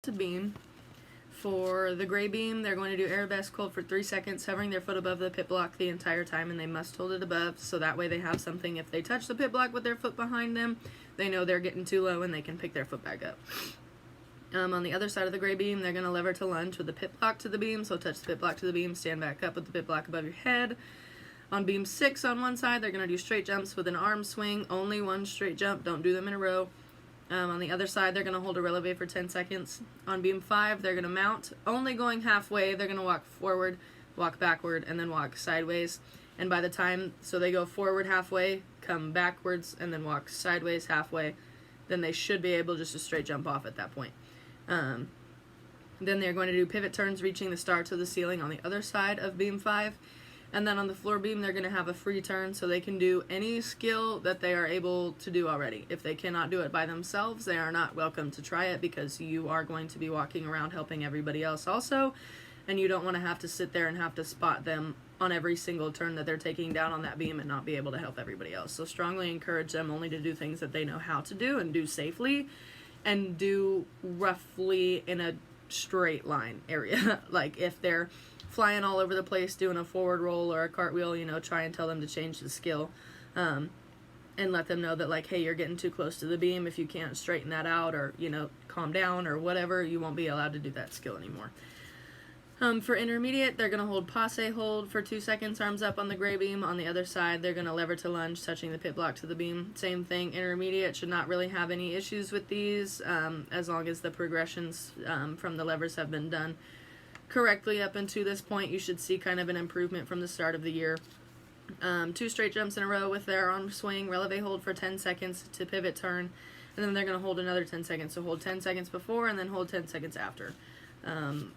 to beam. For the gray beam, they're going to do arabesque hold for 3 seconds, hovering their foot above the pit block the entire time, and they must hold it above, so that way they have something. If they touch the pit block with their foot behind them, they know they're getting too low and they can pick their foot back up. On the other side of the gray beam, they're going to lever to lunge with the pit block to the beam, so touch the pit block to the beam, stand back up with the pit block above your head. On beam 6 on one side, they're going to do straight jumps with an arm swing, only one straight jump, don't do them in a row. On the other side, they're going to hold a releve for 10 seconds. On beam 5, they're going to mount, only going halfway. They're going to walk forward, walk backward, and then walk sideways. And by the time, so they go forward halfway, come backwards, and then walk sideways halfway, then they should be able just to straight jump off at that point. Then they're going to do pivot turns, reaching the star to the ceiling on the other side of beam 5. And then on the floor beam, they're going to have a free turn, so they can do any skill that they are able to do already. If they cannot do it by themselves, they are not welcome to try it, because you are going to be walking around helping everybody else also, and you don't want to have to sit there and have to spot them on every single turn that they're taking down on that beam and not be able to help everybody else. So strongly encourage them only to do things that they know how to do and do safely, and do roughly in a straight line area. Like if they're flying all over the place doing a forward roll or a cartwheel, try and tell them to change the skill, and let them know that, like, hey, you're getting too close to the beam. If you can't straighten that out, or calm down or whatever, you won't be allowed to do that skill anymore. For intermediate, they're going to hold passe hold for 2 seconds, arms up on the gray beam. On the other side, they're going to lever to lunge, touching the pit block to the beam. Same thing, intermediate should not really have any issues with these, as long as the progressions from the levers have been done correctly up until this point. You should see kind of an improvement from the start of the year. 2 straight jumps in a row with their arm swing, releve hold for 10 seconds to pivot turn, and then they're going to hold another 10 seconds. So hold 10 seconds before and then hold 10 seconds after.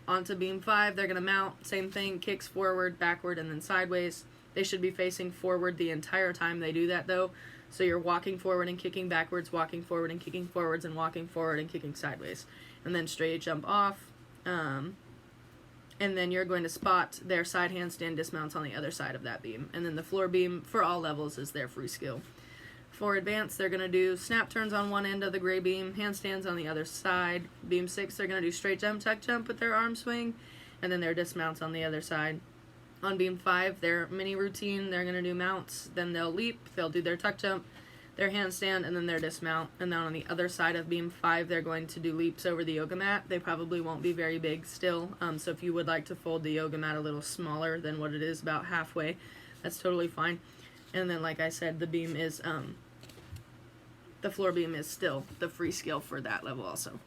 Onto beam 5, they're going to mount, same thing, kicks forward, backward, and then sideways. They should be facing forward the entire time they do that, though. So you're walking forward and kicking backwards, walking forward and kicking forwards, and walking forward and kicking sideways. And then straight jump off. And then you're going to spot their side handstand dismounts on the other side of that beam. And then the floor beam for all levels is their free skill. For advanced, they're going to do snap turns on one end of the gray beam, handstands on the other side. Beam 6, they're going to do straight jump, tuck jump with their arm swing, and then their dismounts on the other side. On beam 5, their mini routine, they're going to do mounts, then they'll leap, they'll do their tuck jump, their handstand, and then their dismount. And then on the other side of beam 5, they're going to do leaps over the yoga mat. They probably won't be very big still, so if you would like to fold the yoga mat a little smaller than what it is, about halfway, that's totally fine. And then, like I said, the beam is, the floor beam is still the free skill for that level also.